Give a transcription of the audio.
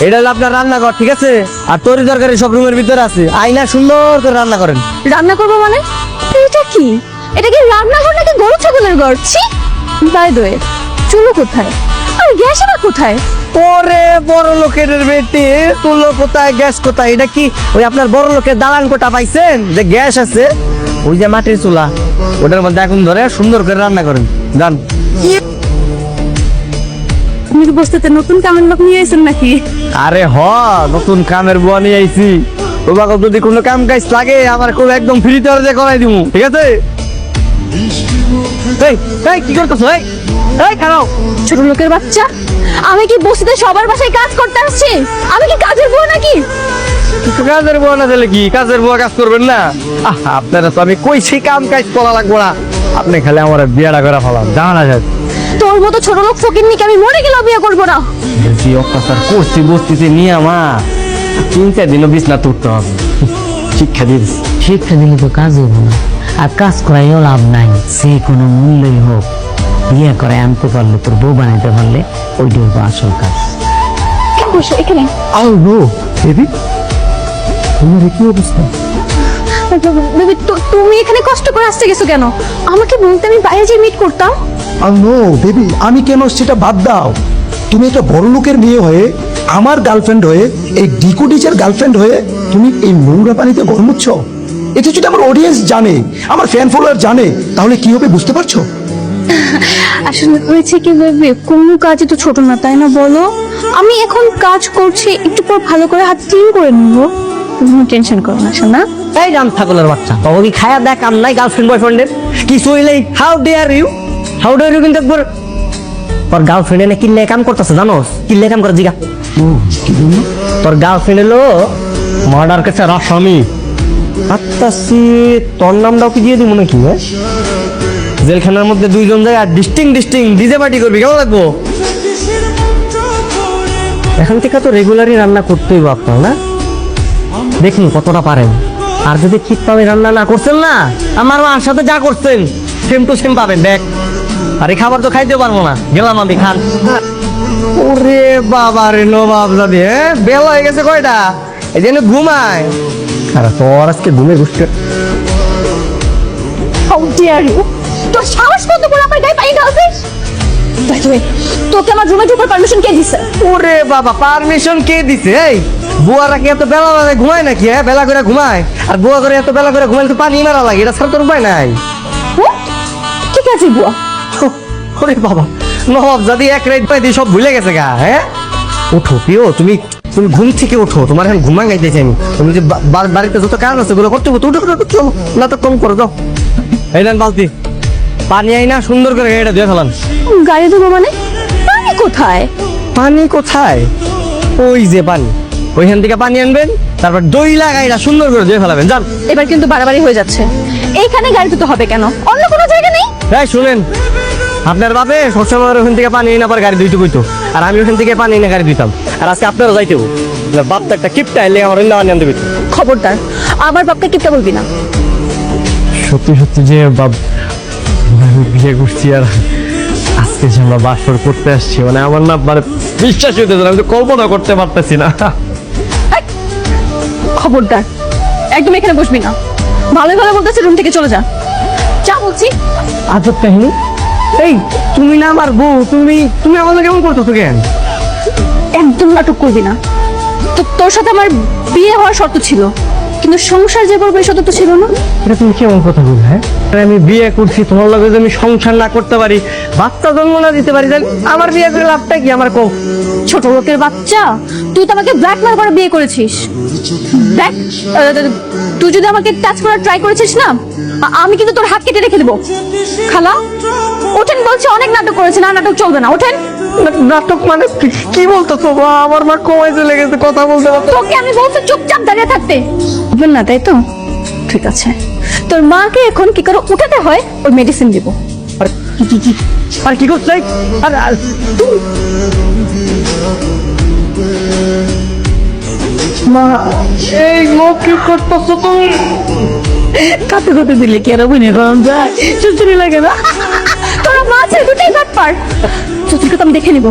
এটা হলো আপনার রান্নাঘর, ঠিক আছে? আর তরি তরকারি সব রুমের ভিতরে আছে। আইনা সুন্দর করে রান্না করেন। রান্না করবো মানে? এটা কি? এটা কি রান্নাঘর নাকি গরু ছাগলের ঘর? ছি! বাই দ্য ওয়ে, চুলো কোথায় আর গ্যাস আবার কোথায়? ওরে বড় লোকের বেটি, তুলো কোথায় গ্যাস কোথায়? এটা কি ওই আপনার বড় লোকের দালান কোটা পাইছেন যে গ্যাস আছে? ওই যে মাটির চুলা, ওটার মধ্যে এখন ধরে সুন্দর করে রান্না করেন। যান। তুমি কি বসতে নতুন কামের লোক নিয়ে আইছেন নাকি? আরে হ, নতুন কামের বুয়া নিয়ে আইছি। তোমাকে যদি কোনো কাম কাজ লাগে আমার খুব একদম ফ্রিতে যে করাই দিব, ঠিক আছে? এই এই কি করতেছো? এই এই খারাপ ছোট লোকের বাচ্চা, আমি কি বসতে সবার বাসায় কাজ করতে আসছি? আমি কি কাজের বুয়া নাকি? কাজের বুয়া না দিলে কি কাজের বুয়া কাজ করবেন না? আপনারা তো আমি কইছি কাম কাজ করা লাগবো না, আপনি খালি আমার বিয়েটা করে ফেলাম, জানা যায়। তোর মতো ছোট লোক ফকিন্নিকে আমি মরে গেলেও বিয়ে করবো না। বেশি অত্যাচার করছি বস্তিতে নিয়ে মা, 3-4 দিনও বিছনা তুলতে হবে। শিক্ষা দিস, শিক্ষা দিলে তো কাজ হইব না, আর কাজ করাইও লাভ নাই। সে কোনো মূল্যই হোক, বিয়ে করে আনতে পারলে, তোর বউ বানাইতে পারলে, ওইটাই হইব আসল কাজ। কেন বসে এখানে? আও নো বেবি, তোমার কি অবস্থা? বেবি, তুমি এখানে কষ্ট করে আসতে গেছো কেন? আমাকে বলতে আমি বাইরে যেয়ে মিট করতাম। নো বেবি, আমি কেন সেটা বাদ দাও। তুমি একটা বড় লোকের মেয়ে হয়ে, আমার গার্লফ্রেন্ড হয়ে, এই ডিকো টিচার গার্লফ্রেন্ড হয়ে তুমি এই নোংরা পানিতে গরমুচ্ছ। এটা যদি আমার অডিয়েন্স জানে, আমার ফ্যান ফলোয়ার জানে, তাহলে কি হবে বুঝতে পারছো? আসলে হয়েছে কি বেবি, কোনো কাজই তো ছোট না, তাই না বলো? আমি এখন কাজ করছি, একটু পর ভালো করে হাত ক্লিন করে নিবো। তুমি টেনশন করো না শোনা। এই রাম ছাগলের বাচ্চা, তবে কি খায়া দেখ কাম নাই গার্লফ্রেন্ড বয়ফ্রেন্ডের? কি সইলেই how dare you, how dare you? কিন্তু একবার তোর গার্লফ্রেন্ড এনে কিনলে কাম করতেছে, জানোস? কিনলে কাম করে জিগা। তোর গার্লফ্রেন্ড এলো মার্ডার কেসের আসামি। আত্মাসি তোর নামটাও কি দিয়ে দিব নাকি? জেলখানার মধ্যে 2জন জায়গা ডিস্টিং ডিজে পার্টি করবি, কেমন লাগবো? এখান থেকে তো রেগুলারই রান্না করতেই হইব আপনার, না? দেখুন কতটা পারেন। আর যদি ঠিকভাবে রান্না না করছেন না, আমার মার সাথে যা করছেন সেম টু সেম পাবেন। দেখ, আর এই খাবার তো খাইতে পারবো না, গেলাম আমি, খান। ওরে বাবা রে নবাব জাদি, বেলা হয়ে গেছে কয়টা? এই জন্য ঘুমায়। আর তোর আজকে ঘুমে ঘুরতে। How dare you! তোর সাহস কত বড় আমার গায়ে পানি ঢালছিস? বাই দ্য ওয়ে, তোকে আমার রুমে ঢোকার পারমিশন কে দিছে? ওরে বাবা, পারমিশন কে দিছে? এই বুয়ারা কি এত বেলা বেলা ঘুমায় নাকি? বেলা করে ঘুমায়, আর বুয়া করে এত বেলা করে ঘুমাইলে তো পানি মারা লাগে, এটা ছাড়া তোর উপায় নাই। ঠিক আছে বুয়া। ওরে বাবা, নবাব যদি এক রাত পাই দিয়ে সব ভুলে গেছে গা। হ্যাঁ, ওঠো প্রিয়, তুমি তুমি ঘুম থেকে ওঠো, তোমার এখন ঘুমা গাইতেছি আমি। তুমি যে বাড়িতে যত কাজ আছে ওগুলো করতে হবে, উঠো চলো, না তো কম করো, যাও। এই নেন বালতি, পানি আই না সুন্দর করে গাড়িটা ধুয়ে ফেলান। গাড়ি ধোবো মানে? পানি কোথায়? পানি কোথায়? ওই যে পানি, ওইখান থেকে পানি আনবেন, তারপর দই লাগাইটা সুন্দর করে ধুয়ে ফেলাবেন। যান। এবার কিন্তু বাড়াবাড়ি হয়ে যাচ্ছে। এইখানে গাড়ি ধুতে হবে কেন? অন্য কোনো জায়গা নেই? এই শুনেন, আপনার বাপে সবসময় ওখান থেকে পানি এনে আবার গাড়ি ধুইতে কইতো, আর আমি ওখান থেকে পানি এনে গাড়ি ধুইতাম। আর আজকে আপনারও যাইতে হবে, বাপ তো একটা কিপটা এলে আমার পানি আনতে কইতো। খবরদার, আমার বাপকে কিপটা বলবি না। সত্যি সত্যি যে বাপ বিয়ে করছি, আর আজকে যে আমরা বাসর করতে আসছি, মানে আমার না মানে বিশ্বাস হইতেছে না, আমি তো কল্পনা করতে পারতেছি না। এই, খবরদার, একদম এখানে বসবি না। ভালো ভালো বলতেছে, রুম থেকে চলে যা। যা বলছি। আজব কাহিনী। এই তুমি না আমার বউ, তুমি তুমি আমাদের কেমন করতেছো কেন? একদম নাটক করবি না। তো তোর সাথে আমার বিয়ে হওয়ার শর্ত ছিল, কিন্তু সংসার যে করবো এই শর্ত তো ছিল না। এটা তুমি কেমন কথা বল? হ্যাঁ, আমি বিয়ে করছি, তোমার লগে যদি আমি সংসার না করতে পারি, বাচ্চা জন্ম না দিতে পারি, তাহলে আমার বিয়ে করে লাভটা কি? আমার কও। ছোট লোকের বাচ্চা, তুই তো আমাকে ব্ল্যাকমেল করে বিয়ে করেছিস। দেখ, তুই যদি আমাকে টাচ করার ট্রাই করেছিস না, আমি কিন্তু তোর হাত কেটে রেখে দেবো। খালা ওঠেন বলছে, অনেক নাটক করেছে, না নাটক চলবে না, ওঠেন। নাটক মানে কি বলতেছো? আমার মা কমাই চলে গেছে, কথা বলতে পারতো। তোকে আমি বলছি চুপচাপ দাঁড়িয়ে থাকতে, বুঝবেন না তাই তো? ঠিক আছে, তোর মাকে এখন কি করে উঠাতে হয় ওই মেডিসিন দিব। আর কি করছে? আর মা, এই মুখ কি করতেছো তুমি? কাতে কাতে দিলে কি আর অভিনয় করা যায়? সুন্দরী লাগে না? তোরা মা আছে দুটাই ব্যাপার। চতুর্থ আমি দেখে নিব।